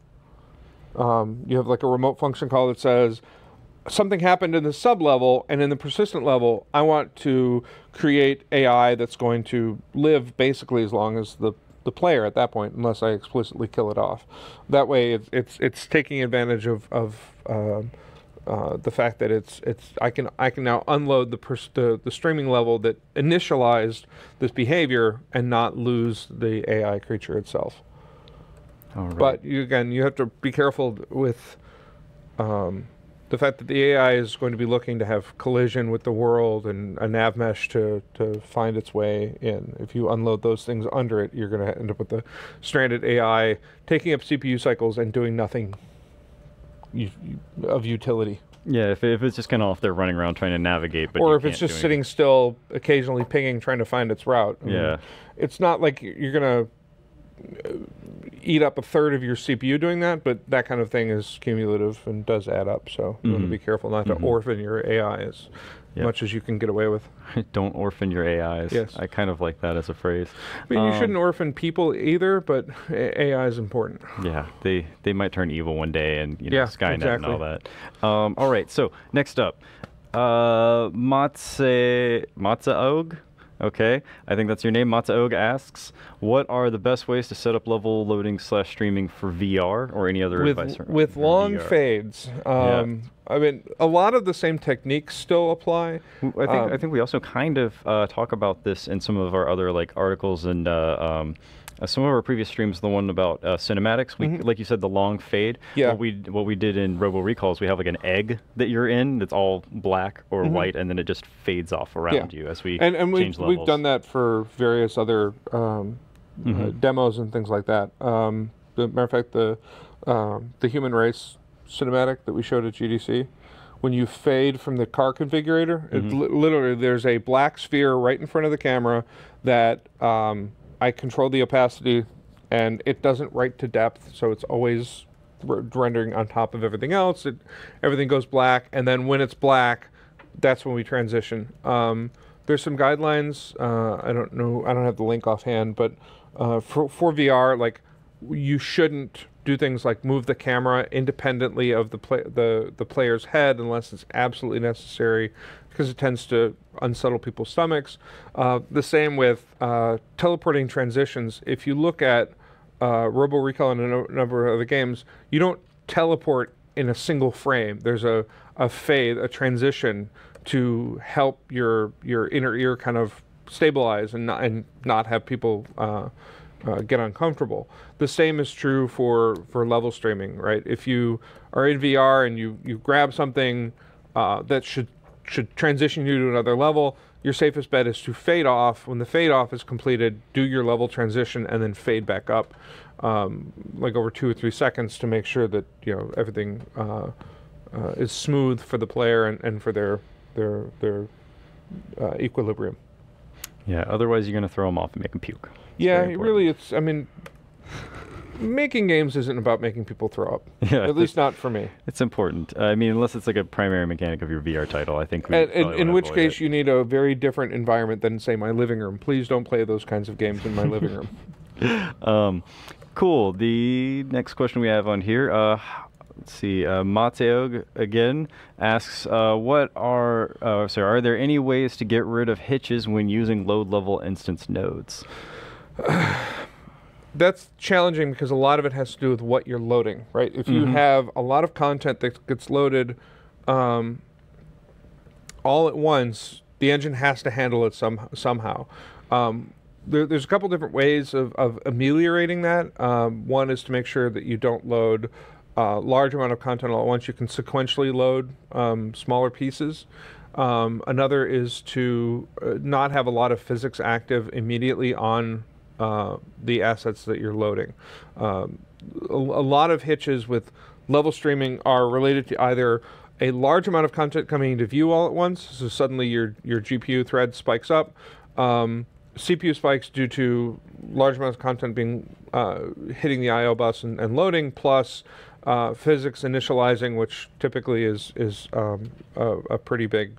You have like a remote function call that says something happened in the sub level, and in the persistent level, I want to create AI that's going to live basically as long as the player at that point, unless I explicitly kill it off. That way, it's taking advantage of the fact that I can now unload the streaming level that initialized this behavior and not lose the AI creature itself. All right. But you have to be careful with the fact that the AI is going to be looking to have collision with the world and a nav mesh to find its way in. If you unload those things under it, you're going to end up with the stranded AI taking up CPU cycles and doing nothing of utility. Yeah, if it's just kind of off there running around trying to navigate, but or if it's just sitting still, occasionally pinging, trying to find its route. I mean, it's not like you're going to eat up a third of your CPU doing that, but that kind of thing is cumulative and does add up. So you want to be careful not to orphan your AI as much as you can get away with. Don't orphan your AIs. Yes. I kind of like that as a phrase. I mean, you shouldn't orphan people either, but AI is important. Yeah, they might turn evil one day, and Skynet exactly. and all that. All right, so next up, Matzaog. Okay, I think that's your name. Matzaog asks, what are the best ways to set up level loading / streaming for VR or any other advice? With long VR? Fades. I mean, a lot of the same techniques still apply. I think we also kind of talk about this in some of our other articles and some of our previous streams. The one about cinematics, like you said, the long fade. Yeah. What we did in Robo Recall is we have like an egg that you're in that's all black or white, and then it just fades off around you as we and change levels. we've done that for various other demos and things like that. The matter of fact, the human race cinematic that we showed at GDC, when you fade from the car configurator, it literally there's a black sphere right in front of the camera that I control the opacity, and it doesn't write to depth, so it's always rendering on top of everything else. Everything goes black, and then when it's black, that's when we transition. There's some guidelines. I don't know. I don't have the link offhand, but for VR, you shouldn't do things like move the camera independently of the player's head unless it's absolutely necessary, because it tends to unsettle people's stomachs. The same with teleporting transitions. If you look at Robo Recall and a number of other games, you don't teleport in a single frame. There's a fade, a transition to help your inner ear kind of stabilize and not have people get uncomfortable. The same is true for level streaming, right? If you are in VR and you grab something that should transition you to another level, your safest bet is to fade off. When the fade off is completed, do your level transition and then fade back up, over 2 or 3 seconds, to make sure that everything is smooth for the player and for their equilibrium. Yeah, otherwise you're going to throw them off and make them puke. I mean, making games isn't about making people throw up. Yeah, at least not for me. It's important. I mean, unless it's like a primary mechanic of your VR title, I think. In which case, you need a very different environment than, say, my living room. Please don't play those kinds of games in my living room. Cool. The next question we have on here. Let's see. Mateo again asks, are there any ways to get rid of hitches when using low-level instance nodes? That's challenging because a lot of it has to do with what you're loading, right? If you have a lot of content that gets loaded all all at once, the engine has to handle it somehow. There's a couple different ways of ameliorating that. One is to make sure that you don't load large amount of content all at once. You can sequentially load smaller pieces. Another is to not have a lot of physics active immediately on the assets that you're loading. A lot of hitches with level streaming are related to either a large amount of content coming into view all at once, so suddenly your GPU thread spikes up, CPU spikes due to large amounts of content being hitting the I/O bus and loading, plus physics initializing, which typically is a pretty big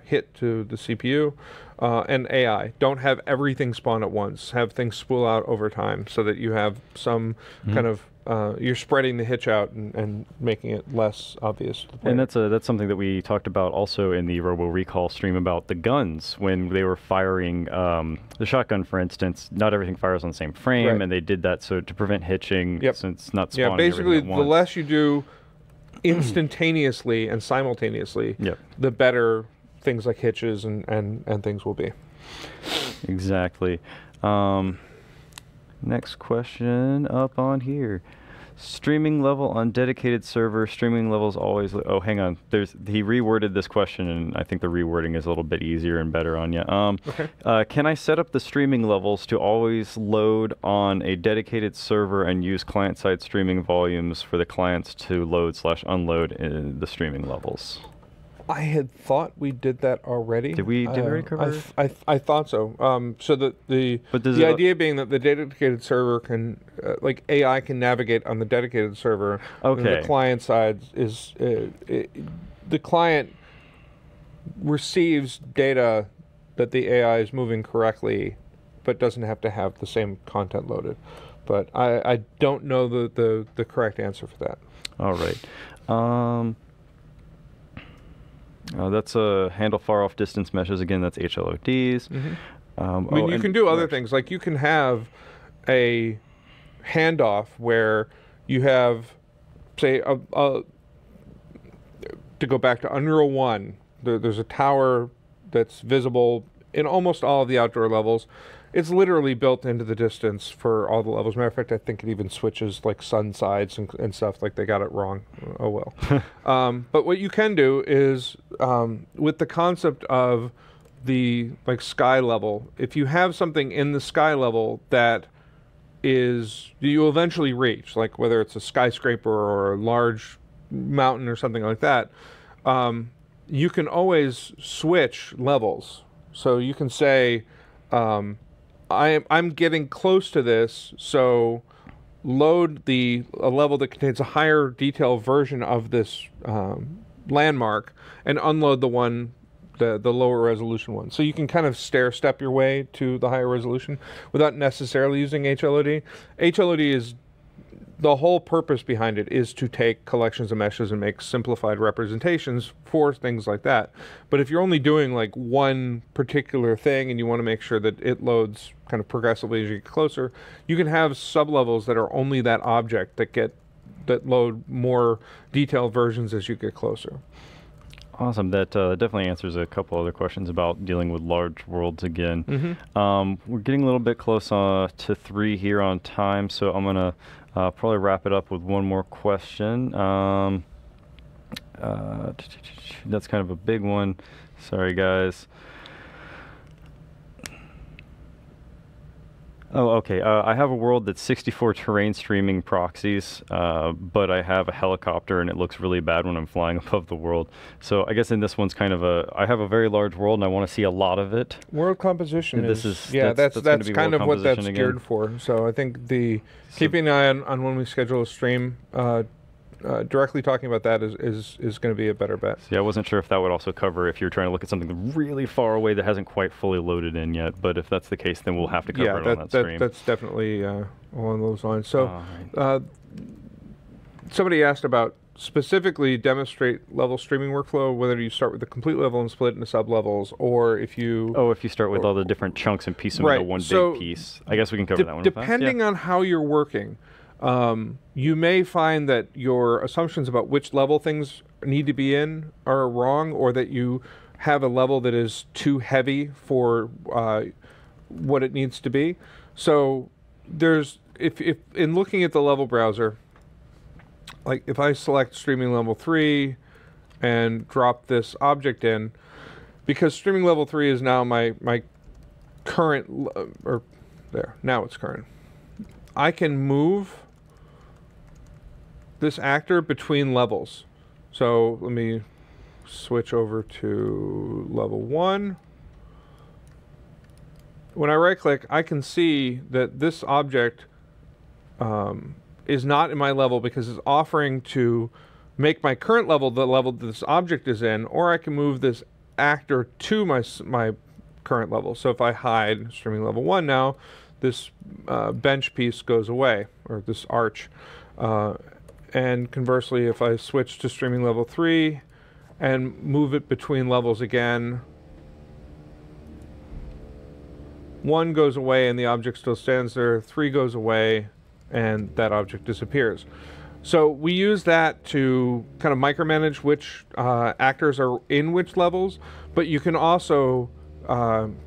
hit to the CPU, and AI. Don't have everything spawn at once. Have things spool out over time so that you have some kind of you're spreading the hitch out and making it less obvious to the player. And that's something that we talked about also in the Robo Recall stream about the guns. When they were firing the shotgun, for instance, not everything fires on the same frame, Right. and they did that so to prevent hitching, since it's not spawning basically, everything at the once. less you do instantaneously and simultaneously, the better things like hitches and things will be. Exactly. Next question up on here. Streaming level on dedicated server. Streaming levels always. Oh, hang on. He reworded this question, and I think the rewording is a little bit easier and better on you. Okay. Can I set up the streaming levels to always load on a dedicated server and use client-side streaming volumes for the clients to load/unload in the streaming levels? I had thought we did that already. Did we already cover it? I thought so. So the idea being that the dedicated server can, like AI can navigate on the dedicated server. Okay. And the client side is, the client receives data that the AI is moving correctly, but doesn't have to have the same content loaded. But I don't know the correct answer for that. All right. That's a handle far off distance meshes. Again, that's HLODs. I mean, you can do other things. Like you can have a handoff where you have, say, to go back to Unreal 1, there's a tower that's visible in almost all of the outdoor levels. It's literally built into the distance for all the levels. Matter of fact, I think it even switches like sun sides and stuff. Like they got it wrong. Oh well. But what you can do is with the concept of the like sky level, if you have something in the sky level that is you eventually reach, like whether it's a skyscraper or a large mountain or something like that, you can always switch levels. So you can say, I'm getting close to this, so load a level that contains a higher detail version of this landmark and unload the lower resolution one. So you can kind of stair-step your way to the higher resolution without necessarily using HLOD. HLOD is, the whole purpose behind it is to take collections of meshes and make simplified representations for things like that. But if you're only doing like one particular thing and you want to make sure that it loads kind of progressively as you get closer, you can have sublevels that are only that object that load more detailed versions as you get closer. Awesome. That definitely answers a couple other questions about dealing with large worlds again. We're getting a little bit close to 3 here on time, so I'm going to probably wrap it up with one more question. That's kind of a big one. Sorry, guys. Oh, okay. I have a world that's 64 terrain streaming proxies, but I have a helicopter and it looks really bad when I'm flying above the world. So I guess in this one's kind of I have a very large world and I want to see a lot of it. World composition that's kind of what that's geared for. So I think keeping an eye on when we schedule a stream, directly talking about that is going to be a better bet. Yeah, I wasn't sure if that would also cover if you're trying to look at something really far away that hasn't quite fully loaded in yet. But if that's the case, then we'll have to cover it on that stream. That's definitely along those lines. So somebody asked about specifically demonstrate level streaming workflow, whether you start with the complete level and split it into sub-levels, or if you... Oh, if you start with all the different chunks and piece them into one big piece. I guess we can cover that one. Depending on how you're working, you may find that your assumptions about which level things need to be in are wrong, or that you have a level that is too heavy for what it needs to be. So there's, if in looking at the level browser, like if I select streaming level 3 and drop this object in, because streaming level 3 is now my current, or there, now it's current. I can move this actor between levels. So let me switch over to level 1. When I right click, I can see that this object is not in my level because it's offering to make my current level the level that this object is in, or I can move this actor to my current level. So if I hide streaming level 1 now, this bench piece goes away, or this arch. And conversely, if I switch to streaming level 3 and move it between levels again, 1 goes away and the object still stands there, 3 goes away and that object disappears. So we use that to kind of micromanage which actors are in which levels, but you can also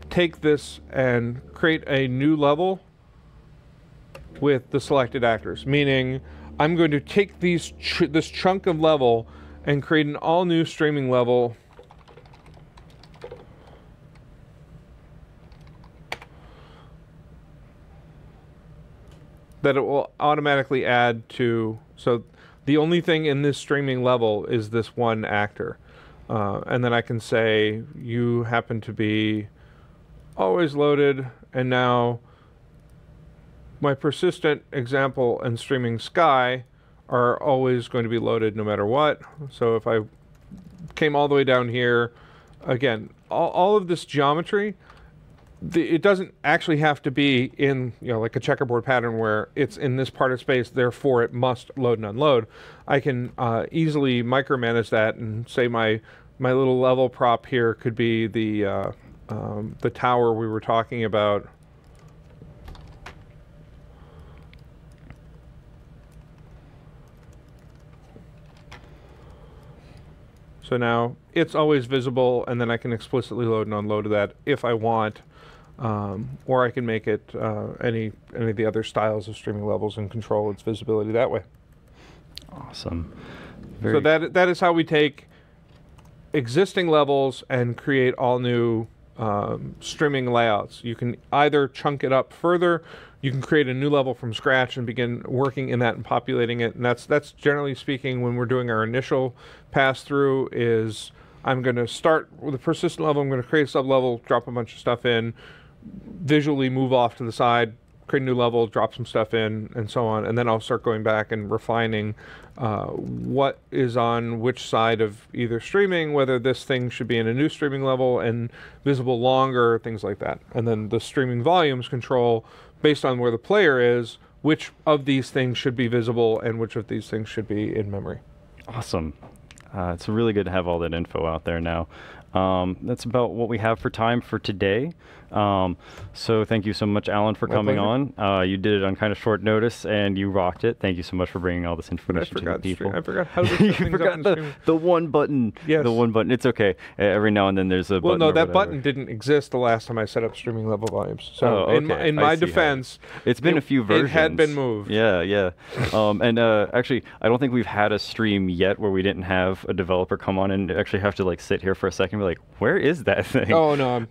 take this and create a new level with the selected actors, meaning I'm going to take this chunk of level and create an all new streaming level that it will automatically add to. So the only thing in this streaming level is this one actor. And then I can say you happen to be always loaded, and now my persistent example and streaming sky are always going to be loaded no matter what. So if I came all the way down here, again, all of this geometry, it doesn't actually have to be in, like a checkerboard pattern where it's in this part of space, therefore it must load and unload. I can easily micromanage that and say my little level prop here could be the tower we were talking about. So now it's always visible, and then I can explicitly load and unload that if I want. Or I can make it any of the other styles of streaming levels and control its visibility that way. Awesome. So that is how we take existing levels and create all new streaming layouts. You can either chunk it up further, you can create a new level from scratch and begin working in that and populating it. And that's generally speaking when we're doing our initial pass through is I'm going to start with a persistent level, I'm going to create a sub-level, drop a bunch of stuff in, visually move off to the side, create a new level, drop some stuff in, and so on. And then I'll start going back and refining what is on which side of either streaming, whether this thing should be in a new streaming level and visible longer, things like that. And then the streaming volumes control, based on where the player is, which of these things should be visible and which of these things should be in memory. Awesome. It's really good to have all that info out there now. That's about what we have for time for today. So thank you so much, Alan, for coming on. You did it on kind of short notice, and you rocked it. Thank you so much for bringing all this information to the people. I forgot how to set You things forgot up in the one button. Yes. The one button. It's okay. Every now and then there's a button. Well, no, or that whatever. button didn't exist the last time I set up streaming level volumes. So in my defense, it's been a few versions. It had been moved. Yeah. And actually, I don't think we've had a stream yet where we didn't have a developer come on and actually have to like sit here for a second and be like, where is that thing? Oh no, I'm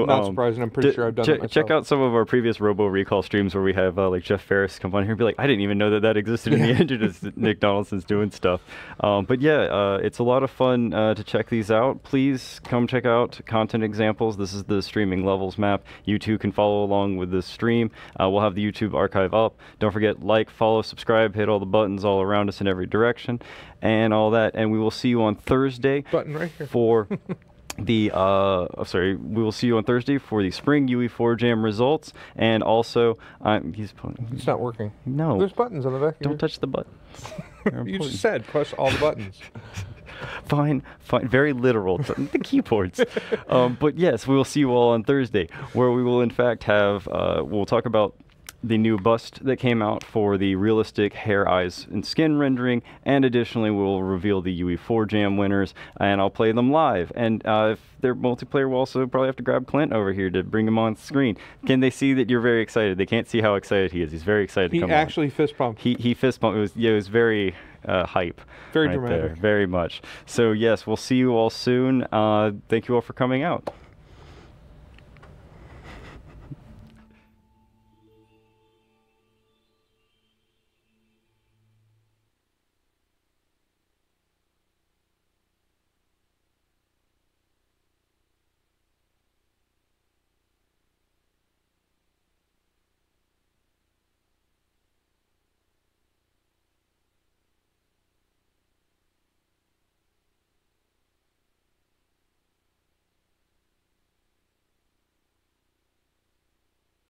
not surprised, and I'm pretty sure I've done it myself. Check out some of our previous Robo Recall streams where we have like Jeff Ferris come on here and be like, I didn't even know that existed in the engine as Nick Donaldson's doing stuff. But yeah, it's a lot of fun to check these out. Please come check out content examples. This is the streaming levels map. You too can follow along with this stream. We'll have the YouTube archive up. Don't forget, like, follow, subscribe, hit all the buttons all around us in every direction and all that. And we will see you on Thursday button right here. For we will see you on Thursday for the spring UE4 Jam results, and also it's not working. No, there's buttons on the back. Don't touch the buttons. You just said push all the buttons. Fine, very literal. The keyboards. But yes, we will see you all on Thursday, where we will in fact have we'll talk about the new bust that came out for the realistic hair, eyes, and skin rendering, and additionally we'll reveal the UE4 Jam winners, and I'll play them live. And if they're multiplayer, we'll also probably have to grab Clint over here to bring him on screen. Can they see that you're very excited? They can't see how excited he is. He's very excited to come on. He actually fist pumped. He fist pumped. It was very hype. Very right dramatic. there, very much. So yes, we'll see you all soon. Thank you all for coming out.